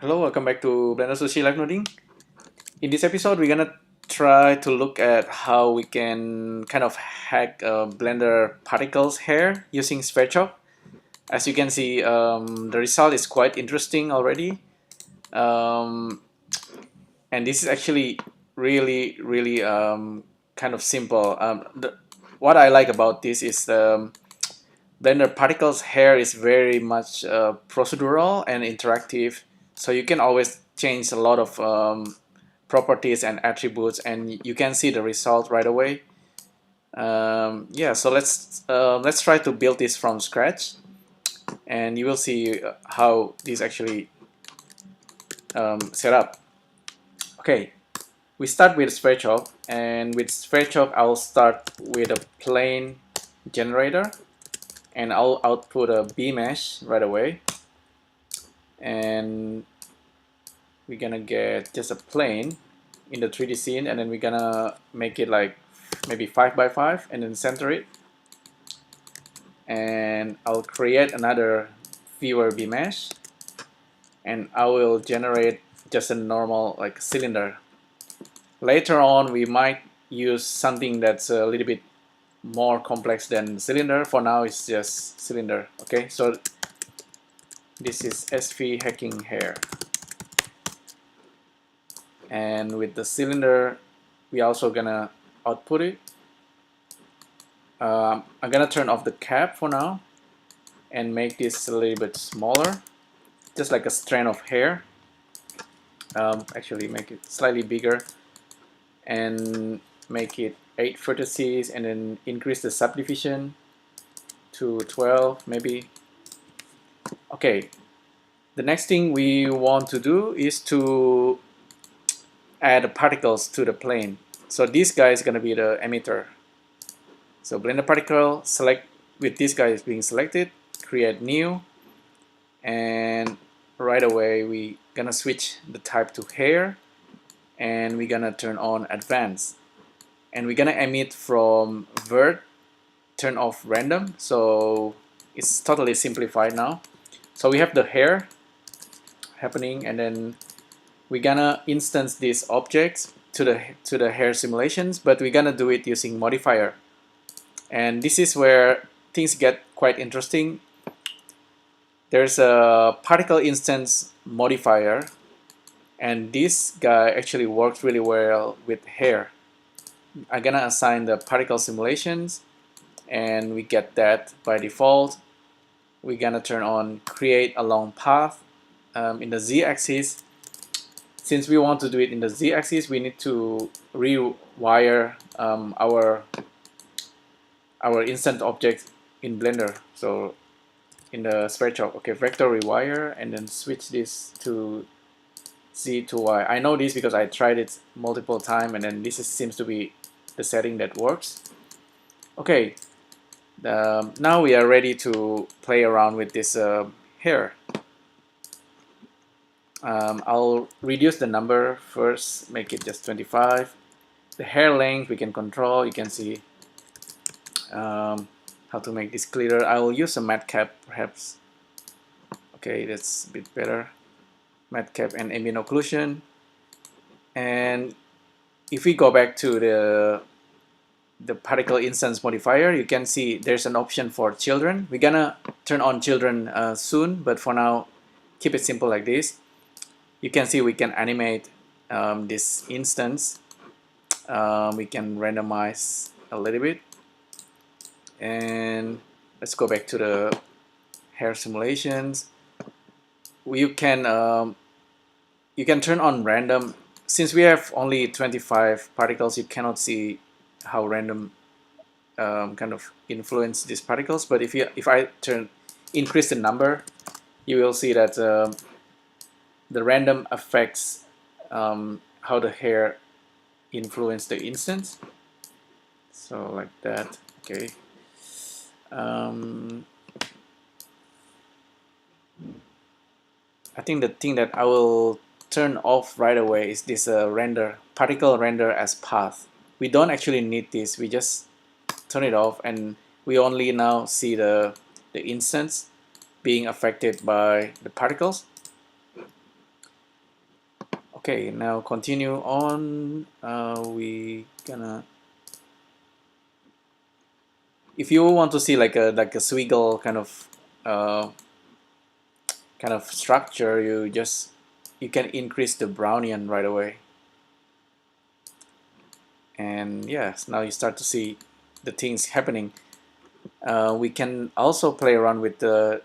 Hello, welcome back to Blender Sushi Live Noding. In this episode, we're gonna try to look at how we can kind of hack Blender particles hair using Sverchok. As you can see, the result is quite interesting already. Um, and this is actually really kind of simple. What I like about this is Blender particles hair is very much procedural and interactive, so you can always change a lot of properties and attributes, and you can see the result right away. Yeah, so let's try to build this from scratch, and you will see how this actually set up. Okay, we start with Sverchok, and with Sverchok I'll start with a plain generator, and I'll output a B mesh right away. And we're gonna get just a plane in the 3D scene, and then we're gonna make it like maybe 5 by 5 and then center it. And I'll create another viewer B mesh, and I will generate just a normal like cylinder. Later on we might use something that's a little bit more complex than cylinder. For now it's just cylinder. Okay, so this is SV hacking hair. And with the cylinder we also gonna output it. I'm gonna turn off the cap for now and make this a little bit smaller, just like a strand of hair. Actually make it slightly bigger and make it 8 vertices, and then increase the subdivision to 12 maybe. Okay, the next thing we want to do is to add particles to the plane. So this guy is going to be the emitter. So Blender particle, select with this guy being selected, create new, and right away we gonna switch the type to hair, and we're gonna turn on advanced, and we're gonna emit from vert, turn off random, so it's totally simplified now. So we have the hair happening, and then we're gonna instance these objects to the hair simulations, but we're gonna do it using modifier. And this is where things get quite interesting. There's a particle instance modifier, and this guy actually works really well with hair. I'm gonna assign the particle simulations, and we get that by default. We're gonna turn on create along path in the z-axis. Since we want to do it in the z-axis, we need to rewire our instant object in Blender. So in the Sverchok, okay, vector rewire, and then switch this to Z to Y. I know this because I tried it multiple times, and then seems to be the setting that works. Okay, now we are ready to play around with this hair. I'll reduce the number first, make it just 25. The hair length we can control. You can see how to make this clearer. I will use a matte cap perhaps. Okay, that's a bit better. Matte cap and ambient occlusion. And if we go back to the particle instance modifier, you can see there's an option for children. We're gonna turn on children soon, but for now keep it simple like this. You can see we can animate this instance. We can randomize a little bit, and let's go back to the hair simulations. You can turn on random. Since we have only 25 particles, you cannot see how random kind of influence these particles. But if I increase the number, you will see that the random affects how the hair influence the instance. So like that. Okay. I think the thing that I will turn off right away is this particle render as path. We don't actually need this. We just turn it off, and we only now see the instance being affected by the particles. Okay, now continue on. We gonna, if you want to see like a swiggle kind of structure, you can increase the Brownian right away. And yes, now you start to see the things happening. We can also play around with the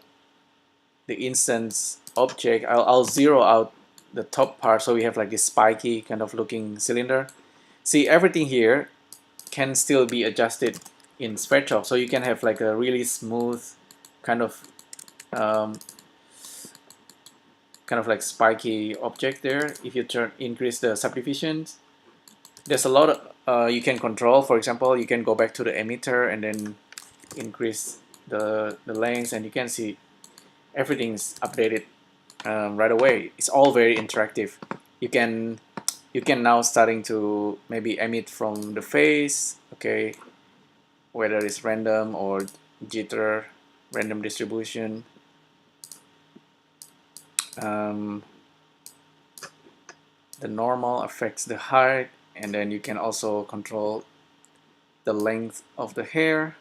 instance object. I'll zero out the top part so we have like this spiky kind of looking cylinder. See, everything here can still be adjusted in Sverchok, so you can have like a really smooth kind of um, like spiky object there. If you increase the subdivisions, there's a lot of you can control. For example, you can go back to the emitter and then increase the length, and you can see everything's updated right away. It's all very interactive. You can now starting to maybe emit from the face, okay, whether it's random or jitter, random distribution. The normal affects the height, and then you can also control the length of the hair.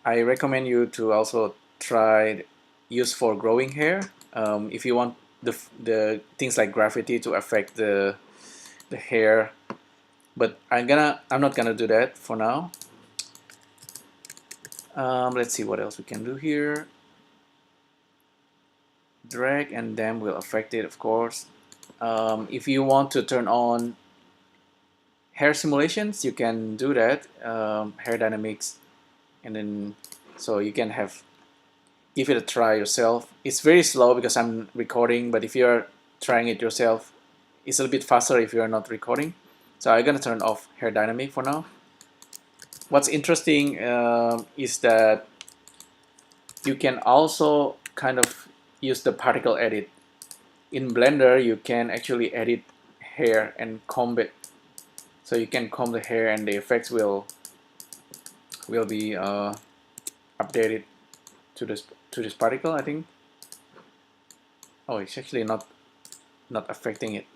I recommend you to also try use for growing hair. If you want the things like graffiti to affect the hair, but I'm not gonna do that for now. Let's see what else we can do here. Drag and damp will affect it, of course. If you want to turn on hair simulations, you can do that. Hair dynamics, and then so you can give it a try yourself. It's very slow because I'm recording, but if you're trying it yourself, it's a little bit faster if you're not recording. So I'm gonna turn off hair dynamic for now. What's interesting is that you can also kind of use the particle edit. In Blender, you can actually edit hair and comb it. So you can comb the hair and the effects will be updated to this particle, I think. Oh, it's actually not affecting it.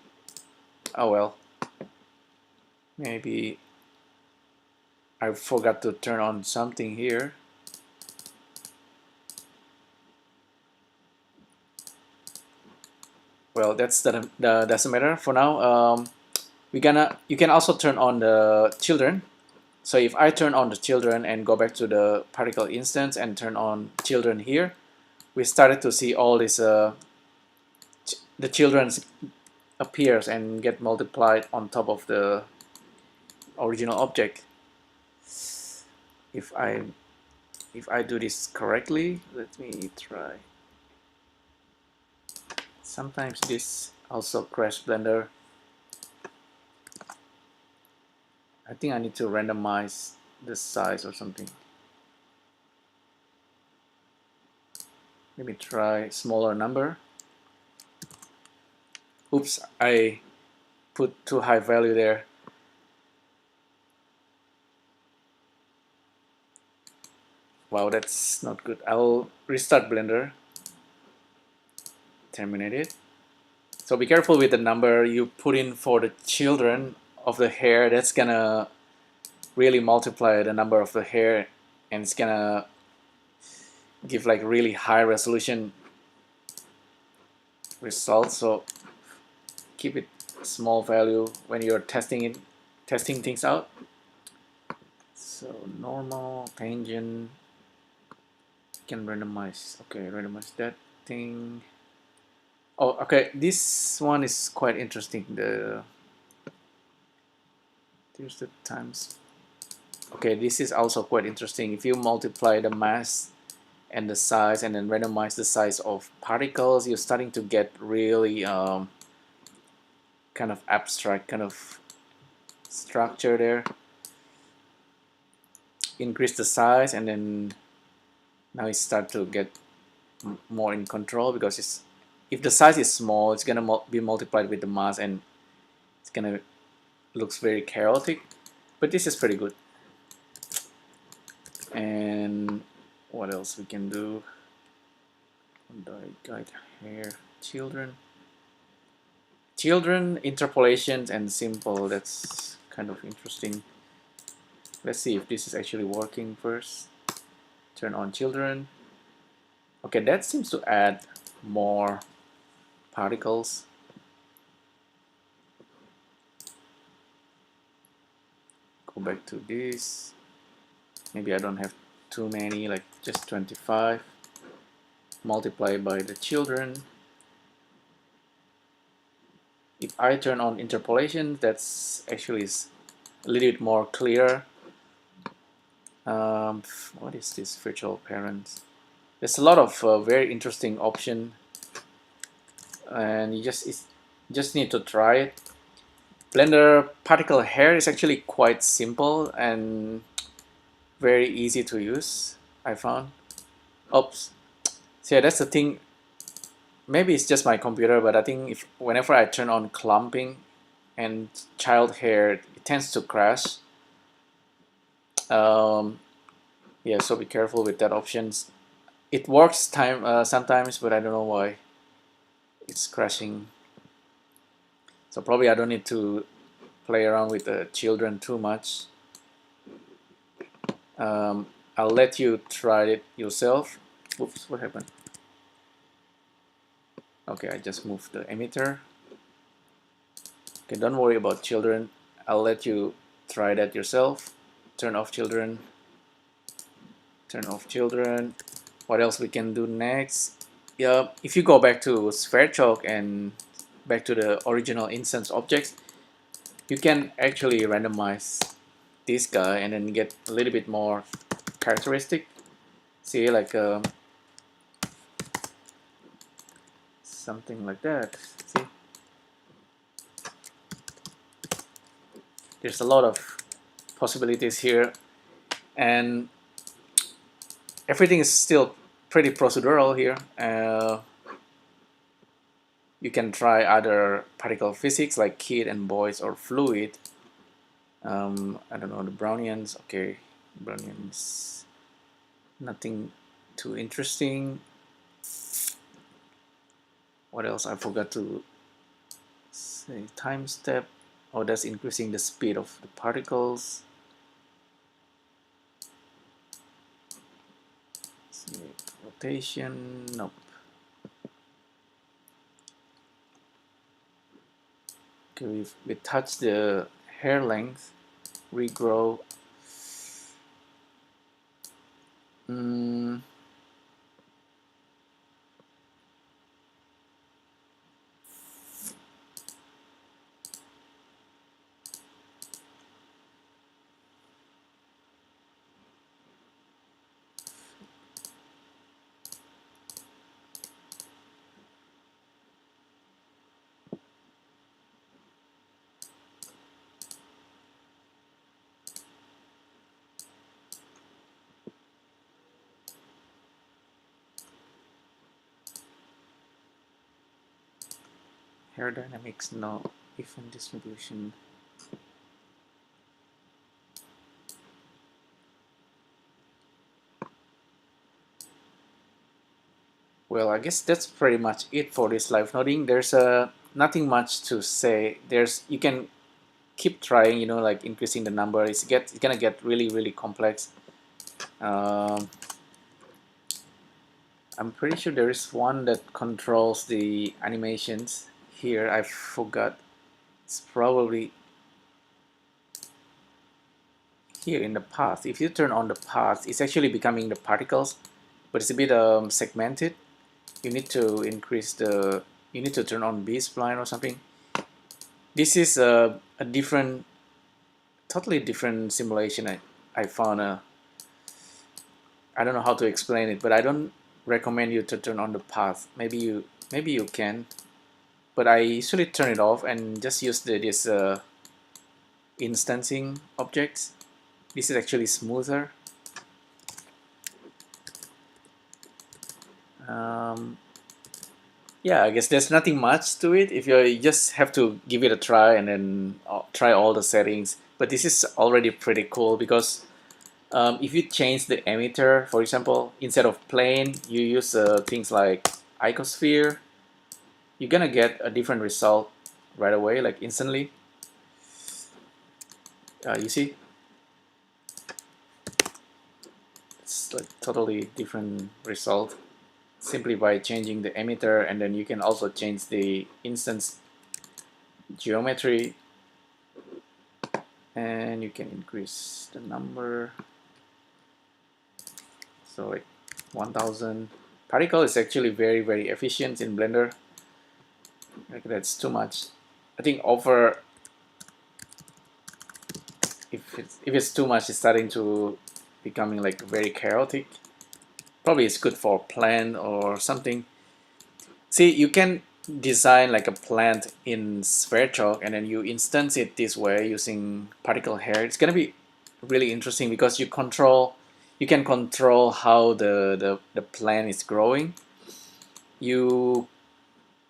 Oh well. Maybe I forgot to turn on something here. Well, doesn't matter for now. You can also turn on the children. So if I turn on the children and go back to the particle instance and turn on children here, we started to see all this the children appears and get multiplied on top of the original object. If I do this correctly, let me try. Sometimes this also crash Blender. I think I need to randomize the size or something. Maybe try smaller number. Oops, I put too high value there. Wow, that's not good. I'll restart Blender. Terminate it. So be careful with the number you put in for the children of the hair. That's gonna really multiply the number of the hair, and it's gonna give like really high resolution results. So keep it small value when you're testing things out. So normal, tangent, can randomize. Okay, randomize that thing. Oh, okay, this one is quite interesting. There's the times. Okay, this is also quite interesting. If you multiply the mass and the size and then randomize the size of particles, you're starting to get really kind of abstract kind of structure there. Increase the size, and then now it start to get more in control, because if the size is small, it's gonna be multiplied with the mass, and it's gonna looks very chaotic. But this is pretty good. And what else we can do? Guide hair children. children, interpolations, and simple. That's kind of interesting. Let's see if this is actually working first. Turn on children. Okay, that seems to add more particles. Go back to this. Maybe I don't have too many, like just 25. Multiply by the children. If I turn on interpolation, that's actually a little bit more clear. What is this virtual parents? There's a lot of very interesting option, and you just need to try it. Blender particle hair is actually quite simple and very easy to use, I found. Oops. So yeah, that's the thing. Maybe it's just my computer, but I think whenever I turn on clumping and child hair, it tends to crash. Yeah, so be careful with that options. It works sometimes, but I don't know why it's crashing. So probably I don't need to play around with the children too much. I'll let you try it yourself. Oops, what happened? Okay, I just moved the emitter. Okay, don't worry about children. I'll let you try that yourself. Turn off children. Turn off children. What else we can do next? Yeah, if you go back to Sverchok and back to the original instance objects, you can actually randomize this guy and then get a little bit more characteristic. See, like something like that. See, there's a lot of possibilities here, and everything is still pretty procedural here. You can try other particle physics like Kid and Boyce or fluid. I don't know, the Brownians. Okay, Brownians, nothing too interesting. What else? I forgot to say. Time step. Oh, that's increasing the speed of the particles. See, rotation. Nope. Okay, we touch the hair length. Regrow. Hair dynamics, no. Even distribution. Well, I guess that's pretty much it for this live noding. There's nothing much to say. You can keep trying, you know, like increasing the number. It's gonna get really complex. I'm pretty sure there is one that controls the animations here. I forgot. It's probably here in the path. If you turn on the path, it's actually becoming the particles, but it's a bit segmented. You need to increase the. You need to turn on B-spline or something. This is a different, totally different simulation. I found I don't know how to explain it, but I don't recommend you to turn on the path. Maybe you can, but I usually turn it off and just use this instancing objects. This is actually smoother. Yeah, I guess there's nothing much to it. If you just have to give it a try and then try all the settings. But this is already pretty cool because if you change the emitter, for example, instead of plane, you use things like icosphere, you're gonna get a different result right away, like instantly. You see, it's like totally different result simply by changing the emitter, and then you can also change the instance geometry, and you can increase the number. So like 1000 particle is actually very efficient in Blender. Like that's too much. I think over, if it's too much, it's starting to becoming like very chaotic. Probably it's good for plant or something. See, you can design like a plant in Sverchok and then you instance it this way using particle hair. It's gonna be really interesting because you can control how the plant is growing. You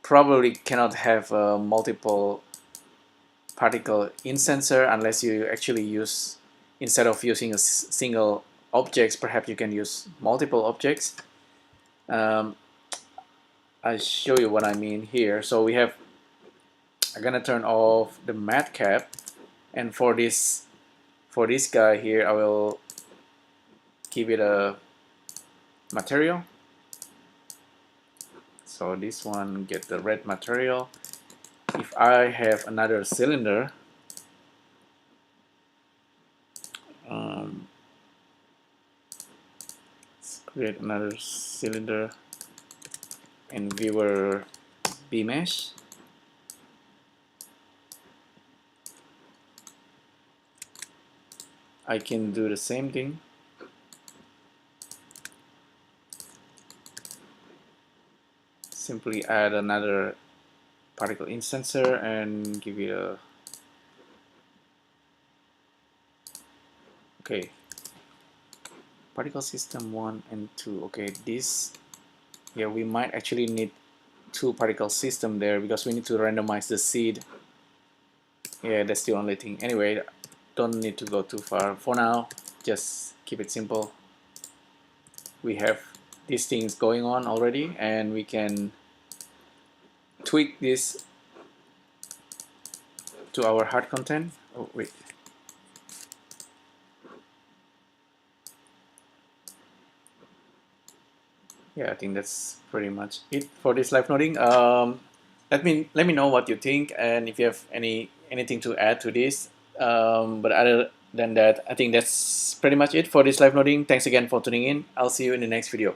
probably cannot have multiple particle instancer unless you actually use, instead of using a single objects, perhaps you can use multiple objects. I'll show you what I mean here. So I'm gonna turn off the matte cap, and for this guy here, I will give it a material. So this one get the red material. If I have another cylinder, let's create another cylinder and viewer B mesh. I can do the same thing. Simply add another particle instancer and give it a, okay, particle system 1 and 2. Okay, this, yeah, we might actually need 2 particle system there because we need to randomize the seed. Yeah, that's the only thing. Anyway, don't need to go too far. For now, just keep it simple. We have these things going on already, and we can tweak this to our hard content. Oh, wait. Yeah, I think that's pretty much it for this live noding. Let me know what you think, and if you have anything to add to this. But other than that, I think that's pretty much it for this live noding. Thanks again for tuning in. I'll see you in the next video.